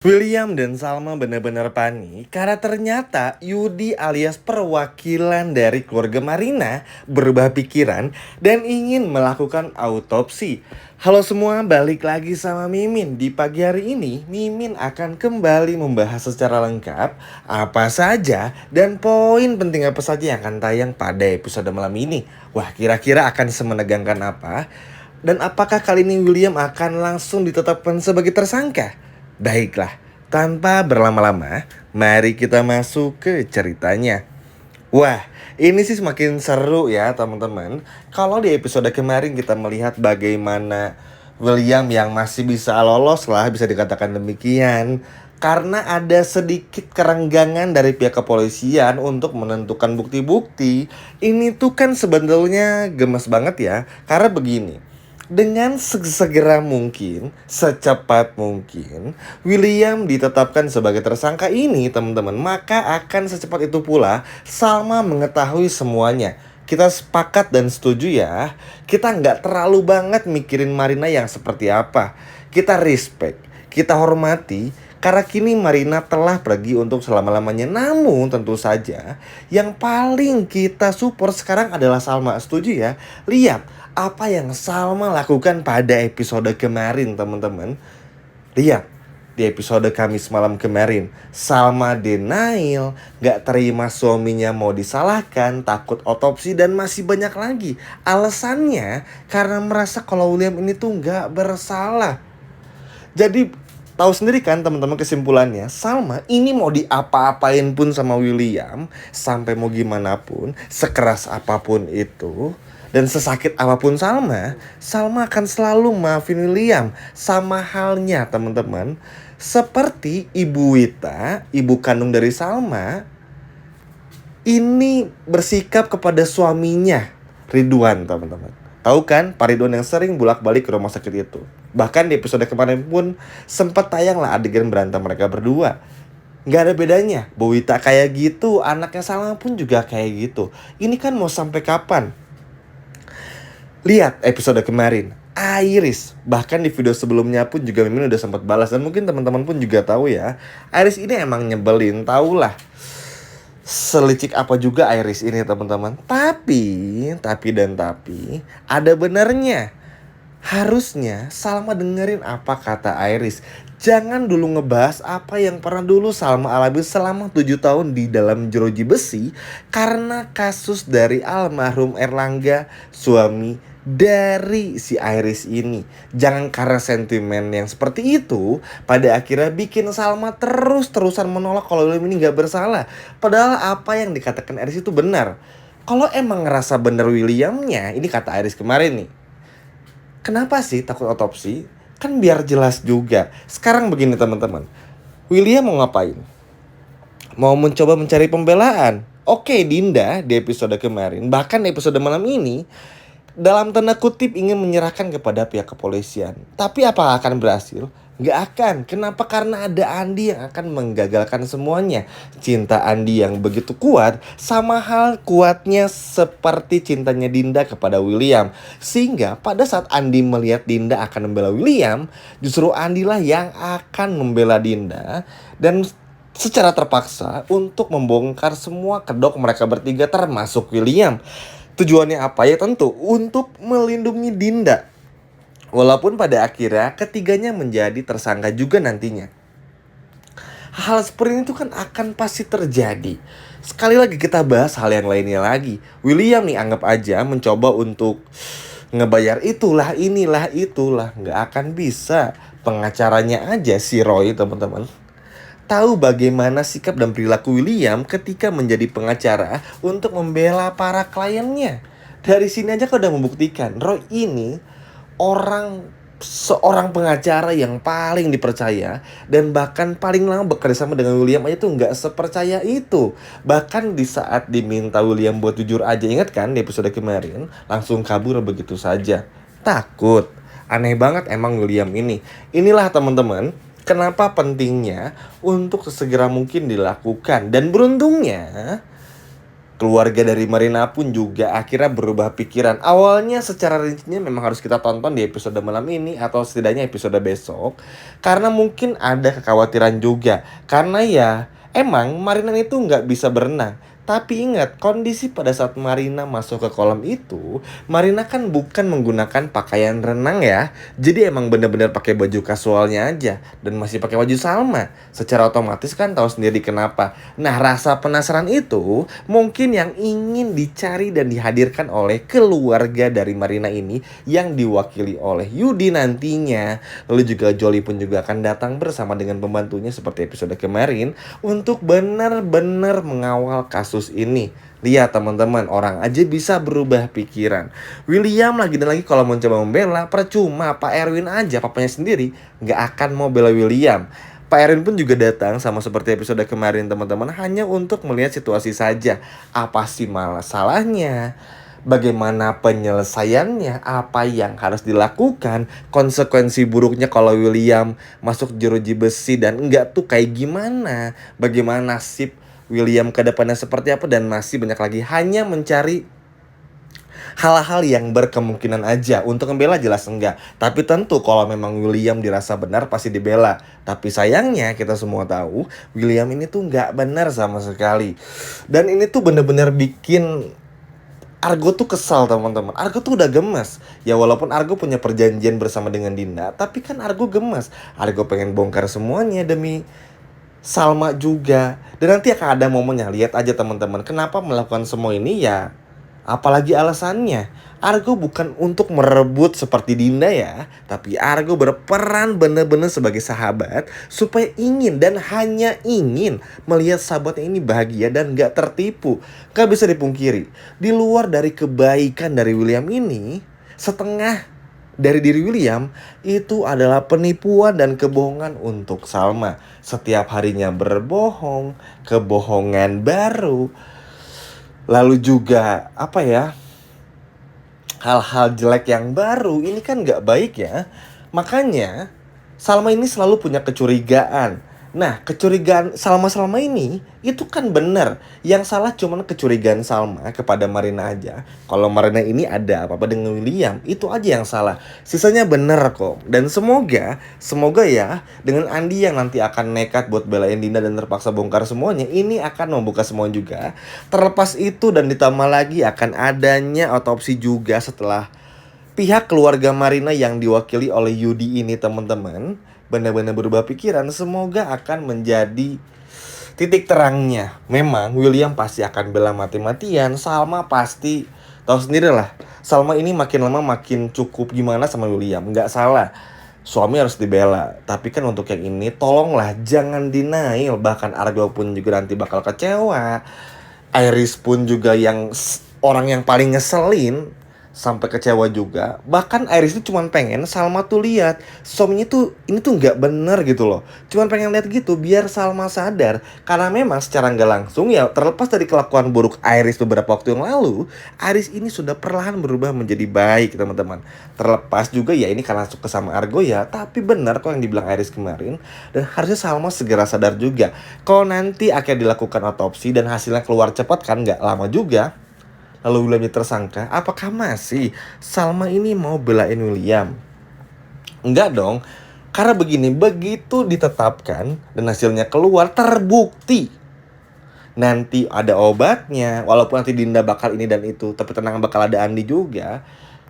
William dan Salma benar-benar panik karena ternyata Yudi alias perwakilan dari keluarga Marina berubah pikiran dan ingin melakukan autopsi. Halo semua, balik lagi sama Mimin. Di pagi hari ini, Mimin akan kembali membahas secara lengkap apa saja dan poin penting apa saja yang akan tayang pada episode malam ini. Wah, kira-kira akan semenegangkan apa? Dan apakah kali ini William akan langsung ditetapkan sebagai tersangka? Baiklah, tanpa berlama-lama, mari kita masuk ke ceritanya. Wah, ini sih semakin seru ya teman-teman. Kalau di episode kemarin kita melihat bagaimana William yang masih bisa lolos lah, bisa dikatakan demikian. Karena ada sedikit kerenggangan dari pihak kepolisian untuk menentukan bukti-bukti. Ini tuh kan sebenarnya gemes banget ya. Karena begini, dengan segera mungkin, secepat mungkin, William ditetapkan sebagai tersangka ini teman-teman. Maka akan secepat itu pula Salma mengetahui semuanya. Kita sepakat dan setuju ya. Kita nggak terlalu banget mikirin Marina yang seperti apa. Kita respect, kita hormati. Karena kini Marina telah pergi untuk selama-lamanya. Namun tentu saja yang paling kita support sekarang adalah Salma. Setuju ya? Lihat apa yang Salma lakukan pada episode kemarin teman-teman. Lihat di episode Kamis malam kemarin, Salma denial, gak terima suaminya mau disalahkan, takut otopsi dan masih banyak lagi. Alasannya karena merasa kalau William ini tuh gak bersalah. Jadi tahu sendiri kan teman-teman kesimpulannya, Salma ini mau diapa-apain pun sama William, sampai mau gimana pun, sekeras apapun itu, dan sesakit apapun Salma akan selalu maafin William. Sama halnya teman-teman, seperti Ibu Wita, ibu kandung dari Salma, ini bersikap kepada suaminya, Ridwan teman-teman. Tahu kan Pak Ridwan yang sering bolak-balik ke rumah sakit itu. Bahkan di episode kemarin pun sempat tayang lah adegan berantem mereka berdua. Gak ada bedanya, Bu Wita kayak gitu, anaknya Salma pun juga kayak gitu. Ini kan mau sampai kapan? Lihat episode kemarin, Iris, bahkan di video sebelumnya pun juga Mimin udah sempat balas. Dan mungkin teman-teman pun juga tahu ya, Iris ini emang nyebelin, tahulah selicik apa juga Iris ini teman-teman. Tapi ada benernya. Harusnya Salma dengerin apa kata Iris. Jangan dulu ngebahas apa yang pernah dulu Salma alami selama 7 tahun di dalam jeruji besi. Karena kasus dari almarhum Erlangga, suami dari si Iris ini. Jangan karena sentimen yang seperti itu pada akhirnya bikin Salma terus-terusan menolak kalau William ini gak bersalah. Padahal apa yang dikatakan Iris itu benar. Kalau emang ngerasa benar Williamnya, ini kata Iris kemarin nih, kenapa sih takut otopsi? Kan biar jelas juga. Sekarang begini teman-teman, William mau ngapain? Mau mencoba mencari pembelaan. Oke, Dinda di episode kemarin, bahkan episode malam ini, dalam tanda kutip ingin menyerahkan kepada pihak kepolisian. Tapi apakah akan berhasil? Gak akan. Kenapa? Karena ada Andi yang akan menggagalkan semuanya. Cinta Andi yang begitu kuat, sama hal kuatnya seperti cintanya Dinda kepada William. Sehingga pada saat Andi melihat Dinda akan membela William, justru Andi lah yang akan membela Dinda. Dan secara terpaksa untuk membongkar semua kedok mereka bertiga termasuk William. Tujuannya apa? Ya tentu untuk melindungi Dinda. Walaupun pada akhirnya ketiganya menjadi tersangka juga nantinya. Hal seperti itu kan akan pasti terjadi. Sekali lagi kita bahas hal yang lainnya lagi. William nih anggap aja mencoba untuk ngebayar itulah, inilah, itulah. Nggak akan bisa. Pengacaranya aja si Roy teman-teman tahu bagaimana sikap dan perilaku William ketika menjadi pengacara untuk membela para kliennya. Dari sini aja kau udah membuktikan Roy ini seorang pengacara yang paling dipercaya dan bahkan paling lama bekerja sama dengan William aja tuh nggak sepercaya itu. Bahkan di saat diminta William buat jujur aja, ingat kan di episode kemarin, langsung kabur begitu saja. Takut. Aneh banget emang William ini. Inilah teman-teman, kenapa pentingnya untuk sesegera mungkin dilakukan. Dan beruntungnya Keluarga dari Marina pun juga akhirnya berubah pikiran. Awalnya secara rincinya memang harus kita tonton di episode malam ini atau setidaknya episode besok. Karena mungkin ada kekhawatiran juga. Karena ya emang Marina itu nggak bisa berenang. Tapi ingat, kondisi pada saat Marina masuk ke kolam itu, Marina kan bukan menggunakan pakaian renang ya. Jadi emang bener-bener pakai baju kasualnya aja dan masih pakai baju Salma. Secara otomatis kan tahu sendiri kenapa. Nah, rasa penasaran itu mungkin yang ingin dicari dan dihadirkan oleh keluarga dari Marina ini yang diwakili oleh Yudi nantinya. Lalu juga Jolly pun juga akan datang bersama dengan pembantunya seperti episode kemarin untuk benar-benar mengawal kasus ini. Lihat teman-teman, orang aja bisa berubah pikiran. William lagi dan lagi kalau mencoba membela, percuma. Pak Erwin aja, papanya sendiri, nggak akan mau bela William. Pak Erwin pun juga datang sama seperti episode kemarin teman-teman, hanya untuk melihat situasi saja. Apa sih masalahnya? Bagaimana penyelesaiannya, apa yang harus dilakukan, konsekuensi buruknya kalau William masuk jeruji besi dan enggak tuh kayak gimana, bagaimana nasib William ke depannya seperti apa, dan masih banyak lagi. Hanya mencari hal-hal yang berkemungkinan aja. Untuk membela jelas enggak, tapi tentu kalau memang William dirasa benar pasti dibela. Tapi sayangnya kita semua tahu William ini tuh nggak benar sama sekali. Dan ini tuh bener-bener bikin Argo tuh kesal teman-teman. Argo tuh udah gemes. Ya walaupun Argo punya perjanjian bersama dengan Dinda, tapi kan Argo gemes. Argo pengen bongkar semuanya demi Salma juga. Dan nanti akan ada momennya. Lihat aja teman-teman, kenapa melakukan semua ini ya. Apalagi alasannya. Argo bukan untuk merebut seperti Dinda ya, tapi Argo berperan benar-benar sebagai sahabat supaya ingin dan hanya ingin melihat sahabatnya ini bahagia dan gak tertipu. Gak bisa dipungkiri, di luar dari kebaikan dari William ini, setengah dari diri William itu adalah penipuan dan kebohongan untuk Salma. Setiap harinya berbohong, kebohongan baru. Lalu juga apa ya, hal-hal jelek yang baru. Ini kan gak baik ya. Makanya Salma ini selalu punya kecurigaan. Nah, kecurigaan Salma selama ini itu kan benar. Yang salah cuman kecurigaan Salma kepada Marina aja. Kalau Marina ini ada apa-apa dengan William, itu aja yang salah. Sisanya benar kok. Dan semoga ya dengan Andi yang nanti akan nekat buat belain Dinda dan terpaksa bongkar semuanya, ini akan membuka semua juga. Terlepas itu dan ditambah lagi akan adanya otopsi juga setelah pihak keluarga Marina yang diwakili oleh Yudi ini teman-teman benar-benar berubah pikiran. Semoga akan menjadi titik terangnya. Memang William pasti akan bela mati-matian. Salma pasti tahu sendiri lah. Salma ini makin lama makin cukup gimana sama William. Nggak salah, suami harus dibela. Tapi kan untuk yang ini tolonglah jangan denial. Bahkan Argo pun juga nanti bakal kecewa. Iris pun juga yang orang yang paling ngeselin sampai kecewa juga. Bahkan Iris itu cuma pengen Salma tuh lihat suaminya tuh ini tuh nggak bener gitu loh. Cuman pengen lihat gitu biar Salma sadar. Karena memang secara nggak langsung ya, terlepas dari kelakuan buruk Iris beberapa waktu yang lalu, Iris ini sudah perlahan berubah menjadi baik teman-teman. Terlepas juga ya ini karena suka sama Argo ya, tapi benar kok yang dibilang Iris kemarin. Dan harusnya Salma segera sadar juga. Kalau nanti akan dilakukan otopsi dan hasilnya keluar cepat kan nggak lama juga, lalu William tersangka, apakah masih Salma ini mau belain William? Enggak dong. Karena begini, begitu ditetapkan dan hasilnya keluar terbukti, nanti ada obatnya. Walaupun nanti Dinda bakal ini dan itu, tapi tenang, bakal ada Andi juga.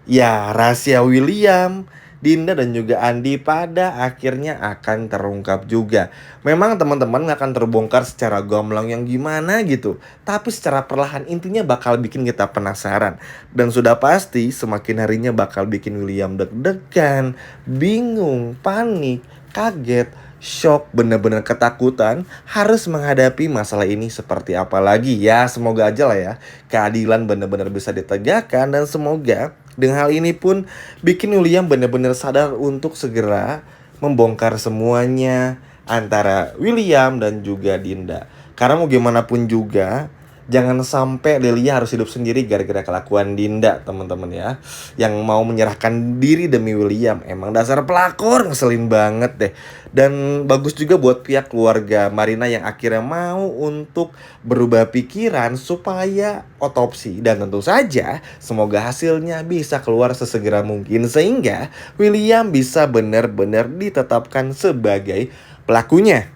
Ya rahasia William, Dinda dan juga Andi pada akhirnya akan terungkap juga. Memang teman-teman gak akan terbongkar secara gamblang yang gimana gitu, tapi secara perlahan intinya bakal bikin kita penasaran. Dan sudah pasti semakin harinya bakal bikin William deg-degan, bingung, panik, kaget, shock, bener-bener ketakutan harus menghadapi masalah ini seperti apa lagi. Ya semoga aja lah ya keadilan bener-bener bisa ditegakkan. Dan semoga dengan hal ini pun bikin William bener-bener sadar untuk segera membongkar semuanya antara William dan juga Dinda. Karena mau gimana pun juga Jangan sampai Lilia harus hidup sendiri gara-gara kelakuan Dinda, teman-teman ya. Yang mau menyerahkan diri demi William. Emang dasar pelakor, ngeselin banget deh. Dan bagus juga buat pihak keluarga Marina yang akhirnya mau untuk berubah pikiran supaya otopsi. Dan tentu saja semoga hasilnya bisa keluar sesegera mungkin sehingga William bisa benar-benar ditetapkan sebagai pelakunya.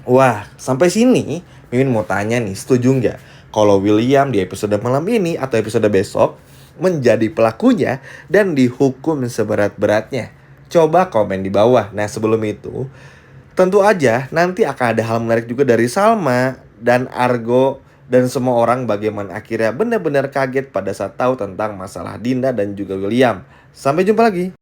Wah, sampai sini Mimin mau tanya nih, setuju nggak kalau William di episode malam ini atau episode besok menjadi pelakunya dan dihukum seberat-beratnya? Coba komen di bawah. Nah, sebelum itu, tentu aja nanti akan ada hal menarik juga dari Salma dan Argo dan semua orang bagaimana akhirnya benar-benar kaget pada saat tahu tentang masalah Dinda dan juga William. Sampai jumpa lagi.